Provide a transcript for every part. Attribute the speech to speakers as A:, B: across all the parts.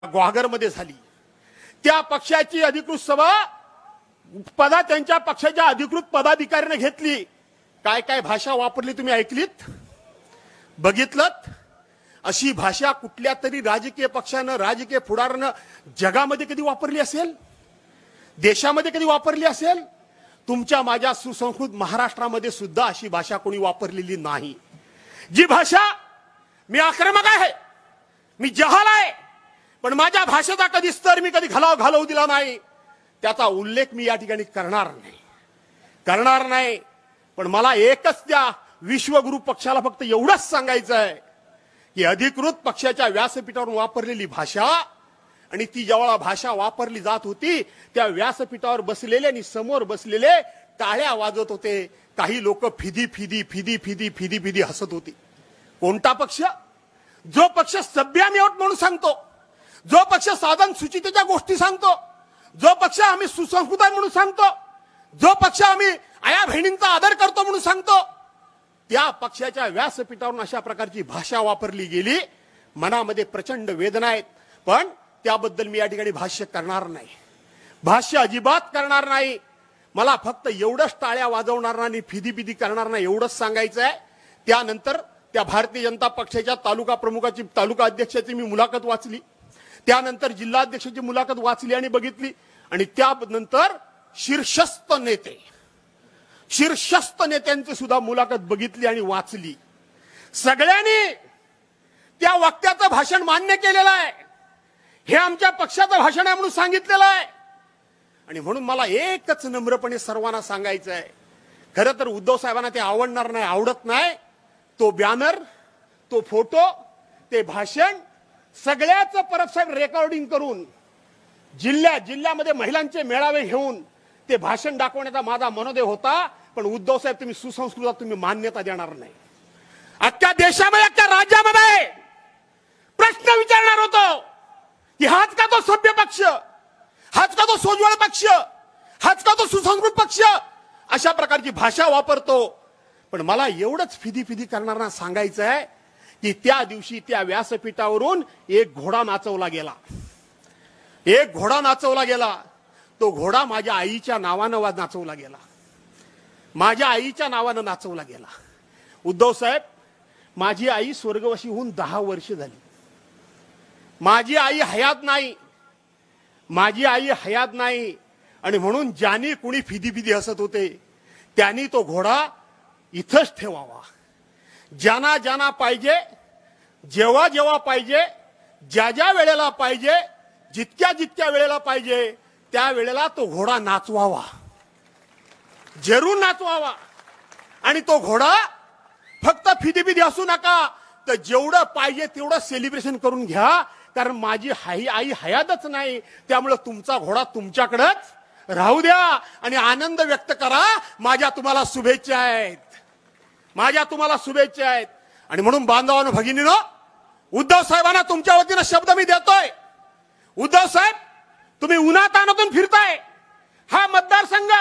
A: ग्वागरमध्ये झाली। त्या पक्षाची अधिकृत सभा पदा त्यांच्या पक्षाच्या अधिकृत पदाधिकाऱ्याने घेतली। काय काय भाषा वापरली तुम्ही ऐकलीत, बघितलत? अशी भाषा कुठल्या तरी राजकीय पक्षानं, राजकीय पुढाऱ्यानं जगामध्ये कधी वापरली असेल, देशामध्ये कधी वापरली असेल? तुमच्या माझ्या सुसंस्कृत महाराष्ट्रामध्ये सुद्धा अशी भाषा कोणी वापरलेली नाही। जी भाषा, मी आक्रमक आहे, मी जहाल आहे, पण माझ्या भाषेचा कधी स्तर मी कधी घालवू दिला नाही, त्याचा उल्लेख मी या ठिकाणी करणार नाही। पण मला एकच त्या विश्वगुरु पक्षाला फक्त एवढंच सांगायचं आहे की अधिकृत पक्षाच्या व्यासपीठावरून वापरलेली भाषा आणि ती जेव्हा भाषा वापरली जात होती त्या व्यासपीठावर बसलेले आणि समोर बसलेले टाळ्या वाजवत होते। काही लोक फिदी फिदी फिदी फिदी फिदी फिदी हसत होते। कोणता पक्ष? जो पक्ष सभ्यामेवट म्हणून सांगतो, जो पक्ष साधन सुचितेच्या गोष्टी सांगतो, जो पक्ष आम्ही सुसंस्कृत आहे म्हणून सांगतो, जो पक्ष आम्ही आया बहिणींचा आदर करतो म्हणून सांगतो, त्या पक्षाच्या व्यासपीठावरून अशा प्रकारची भाषा वापरली गेली। मनामध्ये प्रचंड वेदना आहेत, पण त्याबद्दल मी या ठिकाणी भाष्य करणार नाही, भाष्य अजिबात करणार नाही। मला फक्त एवढंच टाळ्या वाजवणार नाही, फिदी फिदी करणार नाही, एवढंच सांगायचं आहे। त्यानंतर त्या भारतीय जनता पक्षाच्या तालुका प्रमुखाची, तालुका अध्यक्षाची मी मुलाखत वाचली, त्यानंतर जिल्हाध्यक्षाची मुलाखत वाचली आणि बघितली, आणि त्यानंतर शीर्षस्थ नेत्यांची सुद्धा मुलाखत बघितली आणि वाचली। सगळ्यांनी त्या वक्त्याचं भाषण मान्य केलेलं आहे, हे आमच्या पक्षाचं भाषण आहे म्हणून सांगितलेलं आहे। आणि म्हणून मला एकच नम्रपणे सर्वांना सांगायचं आहे, खरं तर उद्धव साहेबांना ते आवडणार नाही, आवडत नाही, तो बॅनर, तो फोटो, ते भाषण सगळ्याचं परब साहेब रेकॉर्डिंग करून जिल्ह्यामध्ये महिलांचे मेळावे घेऊन ते भाषण दाखवण्याचा माझा मनोदय होता। पण उद्धव साहेब, तुम्ही सुसंस्कृत, तुम्ही मान्यता देणार नाही। अख्ख्या देशामध्ये, अख्ख्या राज्यामध्ये प्रश्न विचारणार होतो की हाच का तो सभ्य पक्ष, हाच का तो सोज्वळ पक्ष, हाच का तो सुसंस्कृत पक्ष अशा प्रकारची भाषा वापरतो। पण मला एवढंच फिदी फिदी करणारा सांगायचं आहे की त्या दिवशी त्या व्यासपीठावरून एक घोडा नाचवला गेला, एक घोडा नाचवला गेला। तो घोडा माझ्या आईच्या नावानं नाचवला गेला, माझ्या आईच्या नावानं नाचवला गेला। उद्धव साहेब, माझी आई स्वर्गवासी होऊन 10 वर्ष झाली, माझी आई हयात नाही, माझी आई हयात नाही। आणि म्हणून ज्यांनी कुणी फिदी फिदी हसत होते त्यांनी तो घोडा इथंच ठेवावा। ज्यांना ज्यांना पाहिजे, जेव्हा जेव्हा पाहिजे, ज्या ज्या वेळेला पाहिजे, जितक्या जितक्या वेळेला पाहिजे त्या वेळेला तो घोडा नाचवावा, जरूर नाचवावा। आणि तो घोडा फक्त फिदी फिदी असू नका, तर जेवढं पाहिजे तेवढं सेलिब्रेशन करून घ्या, कारण माझी आई हयातच नाही, त्यामुळे तुमचा घोडा तुमच्याकडेच राहू द्या आणि आनंद व्यक्त करा। माझ्या तुम्हाला शुभेच्छा आहेत, माझ्या तुम्हाला शुभेच्छा आहेत। आणि म्हणून बांधवांनो, भगिनीनो, उद्धव साहेबांना तुमच्या वतीनं शब्द मी देतोय, उद्धव साहेब, तुम्ही उन्हातानातून फिरताय, हा मतदारसंघ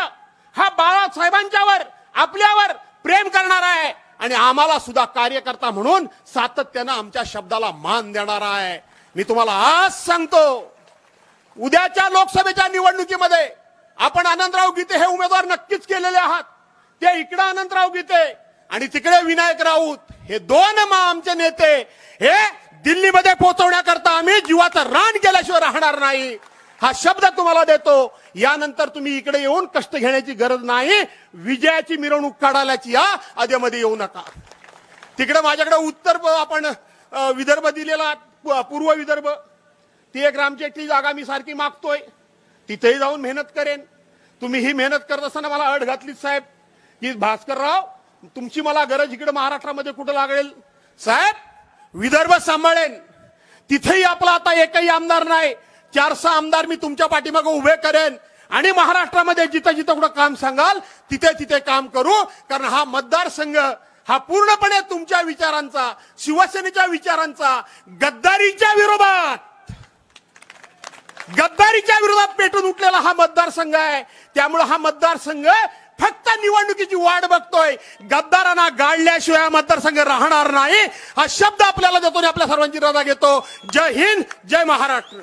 A: हा बाळासाहेबांच्यावर, आपल्यावर प्रेम करणार आहे आणि आम्हाला सुद्धा कार्यकर्ता म्हणून सातत्यानं आमच्या शब्दाला मान देणार आहे। मी तुम्हाला आज सांगतो, उद्याच्या लोकसभेच्या निवडणुकीमध्ये आपण आनंदराव गीते हे उमेदवार नक्कीच केलेले आहात, ते इकडे आनंदराव गीते आणि तिकडे विनायक राऊत, हे दोन आमचे नेते हे दिल्लीमध्ये पोहोचवण्याकरता आम्ही जीवाचं रान केल्याशिवाय राहणार नाही, हा शब्द तुम्हाला देतो। यानंतर तुम्ही इकडे येऊन कष्ट घेण्याची गरज नाही, विजयाची मिरवणूक काढायची या, आधीमध्ये येऊ नका। तिकडे माझ्याकडे उत्तर आपण विदर्भ दिलेला, पूर्व विदर्भ, ती एक रामचेटली जागा मी सारखी मागतोय, तिथेही जाऊन मेहनत करेन। तुम्ही ही मेहनत करत असताना मला अट घातली साहेब की भास्करराव, तुमची मला गरज इकडे महाराष्ट्रामध्ये कुठं लागेल साहेब, विदर्भ सांभाळेन, तिथेही आपला आता एकही आमदार नाही, 400 आमदार मी तुमच्या पाठीमागे उभे करेन आणि महाराष्ट्रामध्ये जिथं जिथं कुठं काम सांगाल तिथे तिथे काम करू। कारण हा मतदारसंघ हा पूर्णपणे तुमच्या विचारांचा, शिवसेनेच्या विचारांचा, गद्दारीच्या विरोधात पेटून उठलेला हा मतदारसंघ आहे। त्यामुळे हा मतदारसंघ फक्त फक्त निवडणुकीची वाट बघतोय. गद्दारांना गाडल्याशिवाय हा मतदारसंघ राहणार नाही हा शब्द आपल्याला देतो आणि आपल्या सर्वांची रजा घेतो. जय हिंद, जय महाराष्ट्र.